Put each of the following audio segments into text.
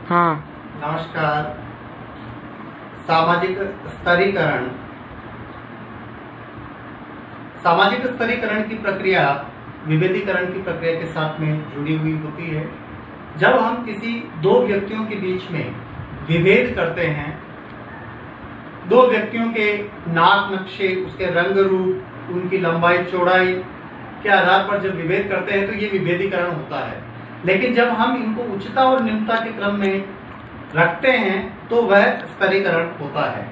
हाँ। नमस्कार। सामाजिक स्तरीकरण की प्रक्रिया विभेदीकरण की प्रक्रिया के साथ में जुड़ी हुई होती है। जब हम किसी दो व्यक्तियों के बीच में विभेद करते हैं, दो व्यक्तियों के नाक नक्शे, उसके रंग रूप, उनकी लंबाई चौड़ाई के आधार पर जब विभेद करते हैं तो ये विभेदीकरण होता है। लेकिन जब हम इनको उच्चता और निम्नता के क्रम में रखते हैं तो वह स्तरीकरण होता है।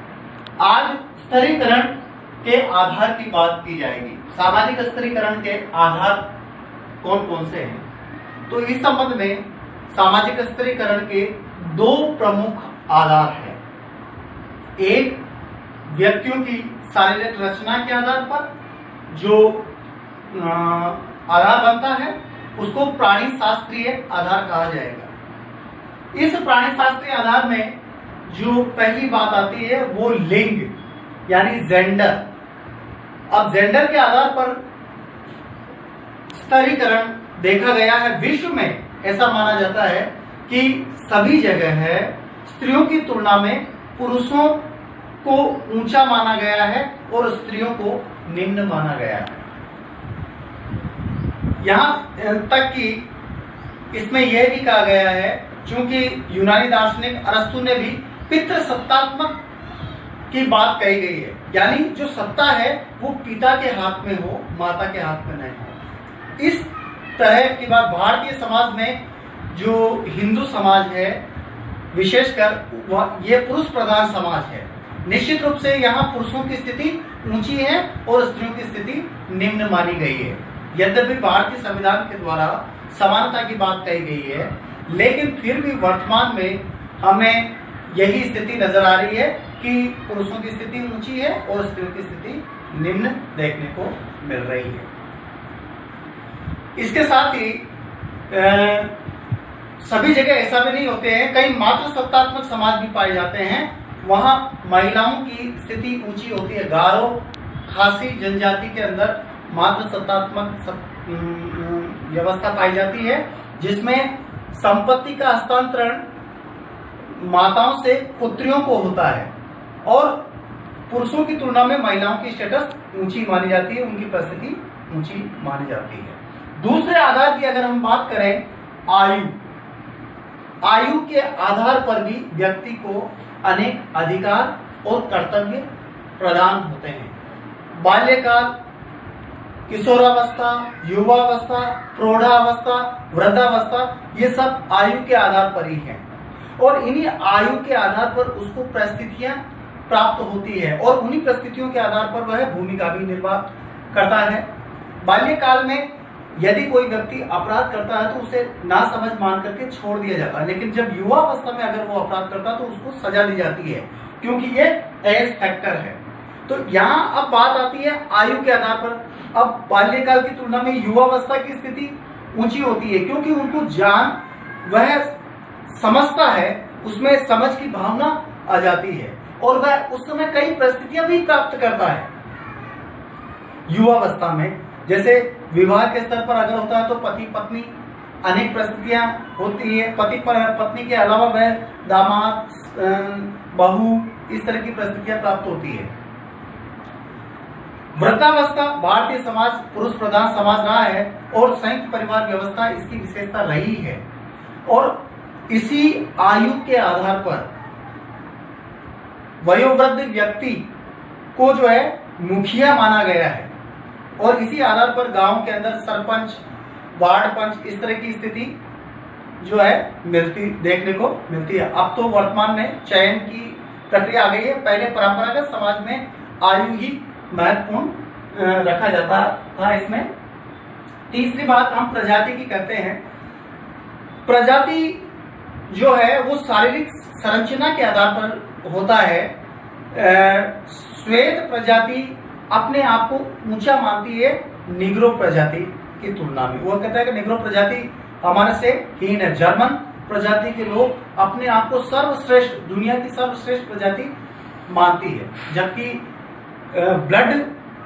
आज स्तरीकरण के आधार की बात की जाएगी। सामाजिक स्तरीकरण के आधार कौन कौन से हैं? तो इस संबंध में सामाजिक स्तरीकरण के दो प्रमुख आधार हैं। एक, व्यक्तियों की शारीरिक रचना के आधार पर जो आधार बनता है उसको प्राणी शास्त्रीय आधार कहा जाएगा। इस प्राणी शास्त्रीय आधार में जो पहली बात आती है वो लिंग यानी जेंडर। अब जेंडर के आधार पर स्तरीकरण देखा गया है। विश्व में ऐसा माना जाता है कि सभी जगह है स्त्रियों की तुलना में पुरुषों को ऊंचा माना गया है और स्त्रियों को निम्न माना गया है। यहां तक कि इसमें यह भी कहा गया है, क्योंकि यूनानी दार्शनिक अरस्तु ने भी पितृसत्तात्मक की बात कही गई है, यानी जो सत्ता है वो पिता के हाथ में हो, माता के हाथ में नहीं हो। इस तरह की बात भारतीय समाज में जो हिंदू समाज है विशेषकर ये पुरुष प्रधान समाज है। निश्चित रूप से यहाँ पुरुषों की स्थिति ऊंची है और स्त्रियों की स्थिति निम्न मानी गई है। यद्यपि भारतीय संविधान के द्वारा समानता की बात कही गई है, लेकिन फिर भी वर्तमान में हमें यही स्थिति नजर आ रही है कि पुरुषों की स्थिति ऊंची है और स्त्रियों की स्थिति निम्न देखने को मिल रही है। इसके साथ ही सभी जगह ऐसा भी नहीं होते हैं। कई मातृ सत्तात्मक समाज भी पाए जाते हैं, वहां महिलाओं की स्थिति ऊंची होती है। गारो खासी जनजाति के अंदर मातृ सत्तात्मक व्यवस्था पाई जाती है, जिसमें संपत्ति का हस्तांतरण माताओं से पुत्रियों को होता है और पुरुषों की तुलना में महिलाओं की स्टेटस ऊंची मानी जाती है, उनकी परिस्थिति ऊंची मानी जाती है। दूसरे आधार की अगर हम बात करें, आयु के आधार पर भी व्यक्ति को अनेक अधिकार और कर्तव्य प्रदान होते हैं। बाल्यकाल, किशोरावस्था, युवावस्था, प्रौढ़ावस्था, वृद्धावस्था, ये सब आयु के आधार पर ही है और इन्हीं आयु के आधार पर उसको परिस्थितियां प्राप्त होती है और उन्हीं परिस्थितियों के आधार पर वह भूमिका भी निर्वाह करता है। बाल्यकाल में यदि कोई व्यक्ति अपराध करता है तो उसे ना समझ मान करके छोड़ दिया जाता है, लेकिन जब युवावस्था में अगर वो अपराध करता है तो उसको सजा दी जाती है, क्योंकि ये एज फैक्टर है। तो यहाँ अब बात आती है आयु के आधार पर। अब बाल्यकाल की तुलना में युवावस्था की स्थिति ऊंची होती है, क्योंकि उनको ज्ञान वह समझता है, उसमें समझ की भावना आ जाती है और वह उस समय कई परिस्थितियां भी प्राप्त करता है। युवावस्था में जैसे विवाह के स्तर पर अगर होता है तो पति पत्नी अनेक परिस्थितियां होती है। पति पत्नी के अलावा वह दामाद, बहू, इस तरह की परिस्थितियां प्राप्त होती है। वृद्धावस्था, भारतीय समाज पुरुष प्रधान समाज रहा है और संयुक्त परिवार व्यवस्था इसकी विशेषता रही है और इसी आयु के आधार पर वयोवृद्ध व्यक्ति को जो है मुखिया माना गया है और इसी आधार पर गांव के अंदर सरपंच, वार्ड पंच, इस तरह की स्थिति जो है देखने को मिलती है। अब तो वर्तमान में चयन की प्रक्रिया आ गई है। पहले परंपरागत समाज में आयु ही महत्वपूर्ण रखा जाता था। इसमें तीसरी बात हम प्रजाति की करते हैं। प्रजाति जो है वो शारीरिक संरचना के आधार पर होता है। श्वेत प्रजाति अपने आप को ऊंचा मानती है निग्रो प्रजाति की तुलना में। वो कहता है कि निग्रो प्रजाति हमारे से हीन है। जर्मन प्रजाति के लोग अपने आप को सर्वश्रेष्ठ, दुनिया की सर्वश्रेष्ठ प्रजाति मानती है, जबकि ब्लड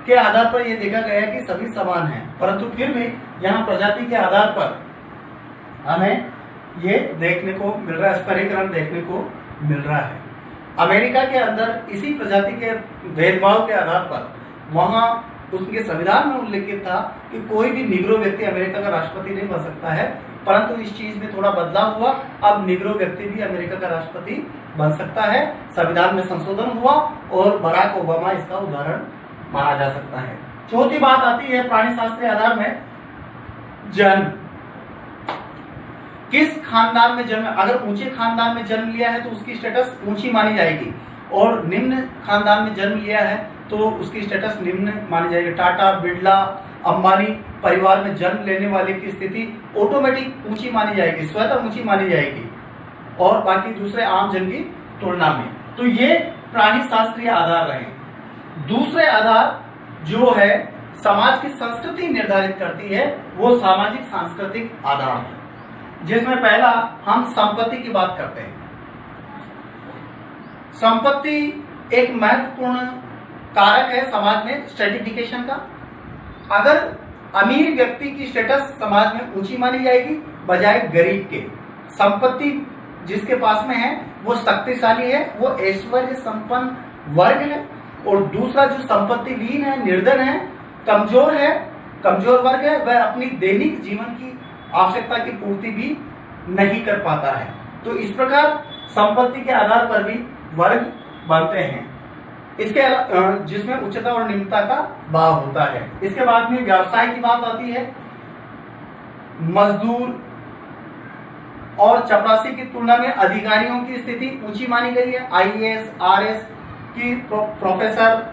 के आधार पर यह देखा गया है कि सभी समान हैं, परंतु फिर भी यहाँ प्रजाति के आधार पर हमें ये देखने को मिल रहा है, स्पष्टीकरण देखने को मिल रहा है। अमेरिका के अंदर इसी प्रजाति के भेदभाव के आधार पर वहां उसके संविधान में उल्लेखित था कि कोई भी निग्रो व्यक्ति अमेरिका का राष्ट्रपति नहीं बन सकता है, परंतु इस चीज में थोड़ा बदलाव हुआ। अब निग्रो व्यक्ति भी अमेरिका का राष्ट्रपति बन सकता है। संविधान में संशोधन हुआ और बराक ओबामा इसका उदाहरण माना जा सकता है। चौथी बात आती है प्राणी शास्त्रीय आधार में जन्म। किस खानदान में जन्म, अगर ऊंचे खानदान में जन्म लिया है तो उसकी स्टेटस ऊंची मानी जाएगी, और निम्न खानदान में जन्म लिया है तो उसकी स्टेटस निम्न मानी जाएगी। टाटा, बिरला, अंबानी परिवार में जन्म लेने वाले की स्थिति ऑटोमेटिक ऊंची मानी जाएगी, स्वतः ऊंची मानी जाएगी, और बाकी दूसरे आम जन की तुलना में। तो ये प्राणी शास्त्रीय आधार रहे। दूसरे आधार जो है समाज की संस्कृति निर्धारित करती है, वो सामाजिक सांस्कृतिक आधार है, जिसमें पहला हम संपत्ति की बात करते हैं। संपत्ति एक महत्वपूर्ण कारक है समाज में स्ट्रेटिफिकेशन का। अगर अमीर व्यक्ति की स्टेटस समाज में ऊंची मानी जाएगी बजाय गरीब के। संपत्ति जिसके पास में है वो शक्तिशाली है, वो ऐश्वर्य संपन्न वर्ग है, और दूसरा जो संपत्ति लीन है, निर्धन है, कमजोर वर्ग है, वह अपनी दैनिक जीवन की आवश्यकता की पूर्ति भी नहीं कर पाता है। तो इस प्रकार संपत्ति के आधार पर भी वर्ग बनते हैं, इसके जिसमें उच्चता और निम्नता का भाव होता है। इसके बाद में व्यवसाय की बात आती है। मजदूर और चपरासी की तुलना में अधिकारियों की स्थिति ऊंची मानी गई है। आईएएस, आरएस की प्रोफेसर,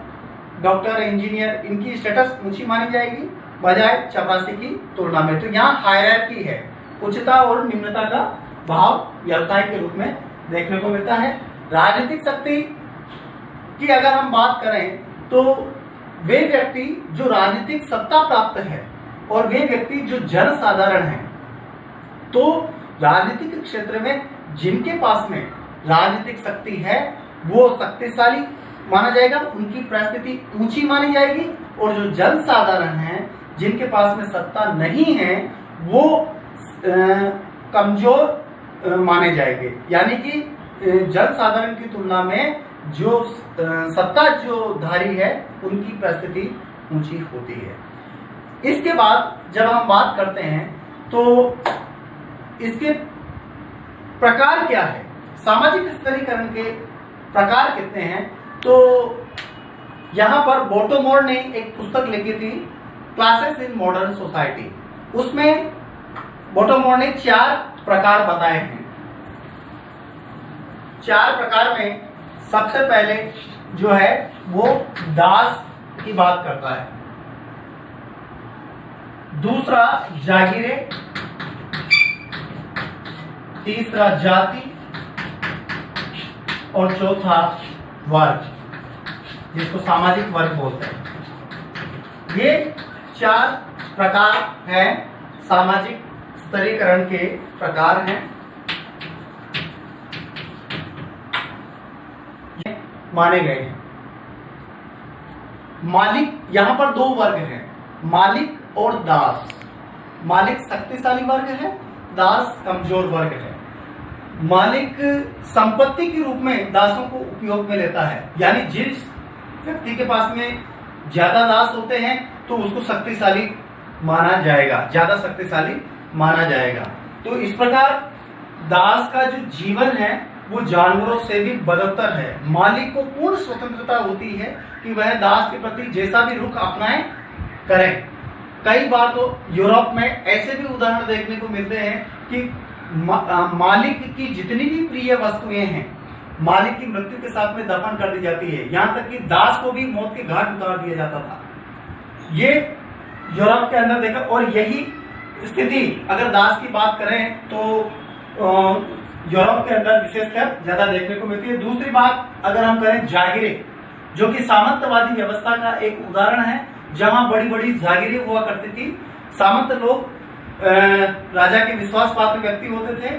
डॉक्टर, इंजीनियर, इनकी स्टेटस ऊंची मानी जाएगी बजाय चपरासी की तुलना में। तो यहाँ हायरार्की है, उच्चता और निम्नता का भाव व्यवसाय के रूप में देखने को मिलता है। राजनीतिक शक्ति की अगर हम बात करें तो वे व्यक्ति जो राजनीतिक सत्ता प्राप्त है और वे व्यक्ति जो जनसाधारण हैं, तो राजनीतिक क्षेत्र में जिनके पास में राजनीतिक शक्ति है वो शक्तिशाली माना जाएगा, उनकी परिस्थिति ऊंची मानी जाएगी, और जो जनसाधारण हैं जिनके पास में सत्ता नहीं है वो कमजोर माने जाएंगे। यानी कि जनसाधारण की तुलना में जो सत्ता जो धारी है उनकी परिस्थिति ऊंची होती है। इसके बाद जब हम बात करते हैं तो इसके प्रकार क्या है, सामाजिक स्तरीकरण के प्रकार कितने हैं, तो यहां पर बोटोमोर ने एक पुस्तक लिखी थी, क्लासेस इन मॉडर्न सोसाइटी। उसमें बोटोमोर ने 4 प्रकार बताए हैं। 4 प्रकार में सबसे पहले जो है वो दास की बात करता है, दूसरा जागीरे, तीसरा जाति, और चौथा वर्ग, जिसको सामाजिक वर्ग बोलते हैं। ये 4 प्रकार हैं, सामाजिक स्तरीकरण के प्रकार हैं, माने गए हैं। मालिक, यहां पर 2 वर्ग हैं, मालिक और दास। मालिक शक्तिशाली वर्ग है, दास कमजोर वर्ग है। मालिक संपत्ति के रूप में दासों को उपयोग में लेता है, यानी जिस व्यक्ति के पास में ज्यादा दास होते हैं तो उसको शक्तिशाली माना जाएगा, ज्यादा शक्तिशाली माना जाएगा। तो इस प्रकार दास का जो जीवन है वो जानवरों से भी बदतर है। मालिक को पूर्ण स्वतंत्रता होती है कि वह दास के प्रति जैसा भी रुख अपनाए करें। कई बार तो यूरोप में ऐसे भी उदाहरण देखने को मिलते हैं कि मालिक की जितनी भी प्रिय वस्तुएं हैं मालिक की मृत्यु के साथ में दफन कर दी जाती है, यहां तक कि दास को भी मौत के घाट उतार दिया जाता था। ये यूरोप के अंदर देखा, और यही स्थिति अगर दास की बात करें तो यूरोप के अंदर विशेषकर ज्यादा देखने को मिलती है। दूसरी बात अगर हम करें जागीरे, जो कि सामंतवादी व्यवस्था का एक उदाहरण है, जहां बड़ी बड़ी जागीरें हुआ करती थी। सामंत लोग राजा के विश्वास पात्र व्यक्ति होते थे।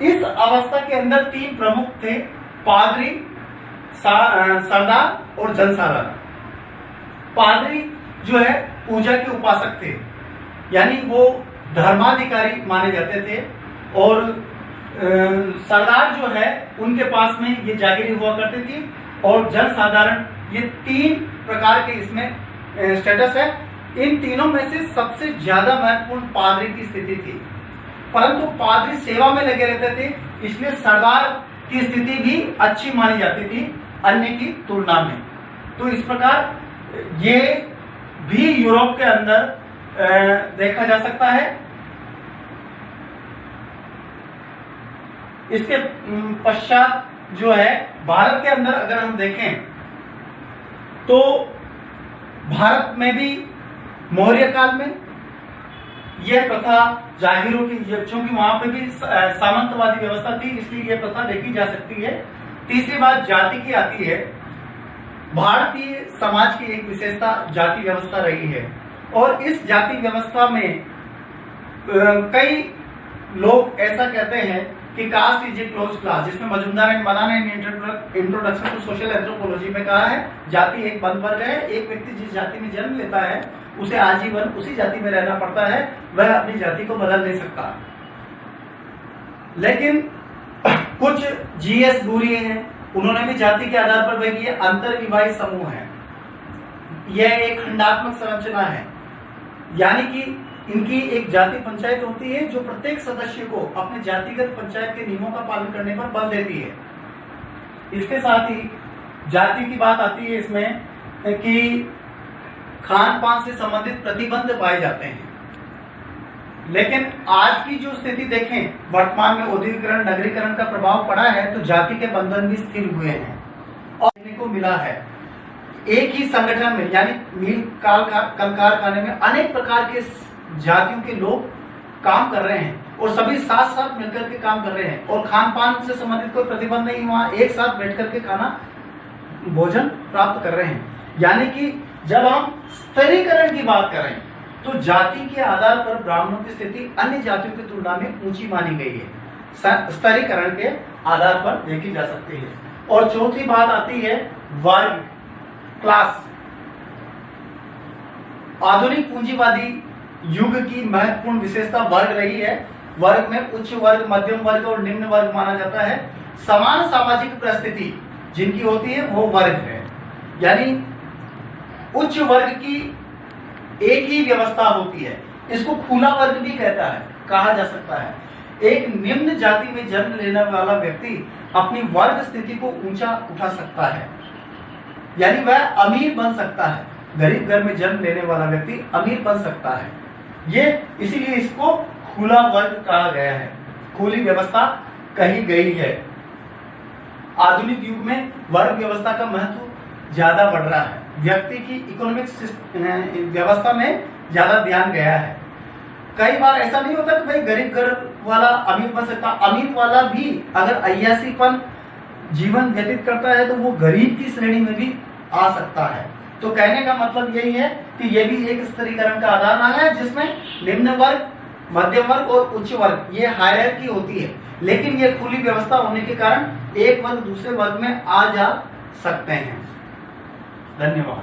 इस अवस्था के अंदर 3 प्रमुख थे, पादरी, सरदार और जनसाधारण। पादरी जो है पूजा के उपासक थे, यानी वो धर्माधिकारी माने जाते थे, और सरदार जो है उनके पास में ये जागीरें हुआ करती थी, और जन साधारण, ये 3 प्रकार के इसमें स्टेटस है। इन तीनों में से सबसे ज्यादा महत्वपूर्ण पादरी की स्थिति थी, परंतु पादरी सेवा में लगे रहते थे, इसलिए सरदार की स्थिति भी अच्छी मानी जाती थी अन्य की तुलना में। तो इस प्रकार ये भी यूरोप के अंदर देखा जा सकता है। इसके पश्चात जो है भारत के अंदर अगर हम देखें तो भारत में भी मौर्य काल में यह प्रथा जागीरों की, चूंकि वहां पे भी सामंतवादी व्यवस्था थी, इसलिए यह प्रथा देखी जा सकती है। तीसरी बात जाति की आती है। भारतीय समाज की एक विशेषता जाति व्यवस्था रही है, और इस जाति व्यवस्था में कई लोग ऐसा कहते हैं कि caste is a close class, जिसमें मजुमदार एंड मदान ने इंट्रोडक्शन टू सोशल एंथ्रोपोलॉजी में कहा है, जाति एक बंद वर्ग है। एक व्यक्ति जिस जाति में जन्म लेता है उसे आजीवन उसी जाति में रहना पड़ता है, वह अपनी जाति को बदल नहीं सकता। लेकिन कुछ जीएस बुरी हैं, उन्होंने भी जाति के आधार पर वह किए अंतर विवाहित समूह है। यह एक खंडात्मक संरचना है, यानी कि इनकी एक जाति पंचायत होती है जो प्रत्येक सदस्य को अपने जातिगत पंचायत के नियमों का पालन करने पर बल देती है। इसके साथ ही जाति की बात आती है इसमें कि खान पान से संबंधित प्रतिबंध पाए जाते हैं। लेकिन आज की जो स्थिति देखें, वर्तमान में औद्योगिकरण, नगरीकरण का प्रभाव पड़ा है, तो जाति के बंधन भी स्थिर हुए हैं और देखने को मिला है। एक ही संगठन में, यानी मिल कल कारखाने में अनेक प्रकार के जातियों के लोग काम कर रहे हैं, और सभी साथ साथ मिलकर के काम कर रहे हैं, और खान पान से संबंधित कोई प्रतिबंध नहीं, वहां एक साथ बैठ करके खाना भोजन प्राप्त कर रहे हैं। यानी कि जब हम स्तरीकरण की बात करें तो जाति के आधार पर ब्राह्मणों की स्थिति अन्य जातियों की तुलना में ऊंची मानी गई है, स्तरीकरण के आधार पर देखी जा सकती है। और चौथी बात आती है वर्ग, क्लास। आधुनिक पूंजीवादी युग की महत्वपूर्ण विशेषता वर्ग रही है। वर्ग में उच्च वर्ग, मध्यम वर्ग और निम्न वर्ग माना जाता है। समान सामाजिक परिस्थिति जिनकी होती है वो वर्ग है। यानी उच्च वर्ग की एक ही व्यवस्था होती है, इसको खुला वर्ग भी कहा जा सकता है। एक निम्न जाति में जन्म लेने वाला व्यक्ति अपनी वर्ग स्थिति को ऊंचा उठा सकता है, यानी वह अमीर बन सकता है। गरीब घर में जन्म लेने वाला व्यक्ति अमीर बन सकता है। ये इसीलिए इसको खुला वर्ग कहा गया है, खुली व्यवस्था कही गई है। आधुनिक युग में वर्ग व्यवस्था का महत्व ज्यादा बढ़ रहा है। व्यक्ति की इकोनॉमिक व्यवस्था में ज्यादा ध्यान गया है। कई बार ऐसा नहीं होता कि भाई गरीब घर वाला अमीर बन सकता, अमीर वाला भी अगर अय्यासीपन जीवन व्यतीत करता है तो वो गरीब की श्रेणी में भी आ सकता है। तो कहने का मतलब यही है कि यह भी एक स्तरीकरण का आधार रहा है, जिसमें निम्न वर्ग, मध्यम वर्ग और उच्च वर्ग ये हायरार्की होती है। लेकिन ये खुली व्यवस्था होने के कारण एक वर्ग दूसरे वर्ग में आ जा सकते हैं। धन्यवाद।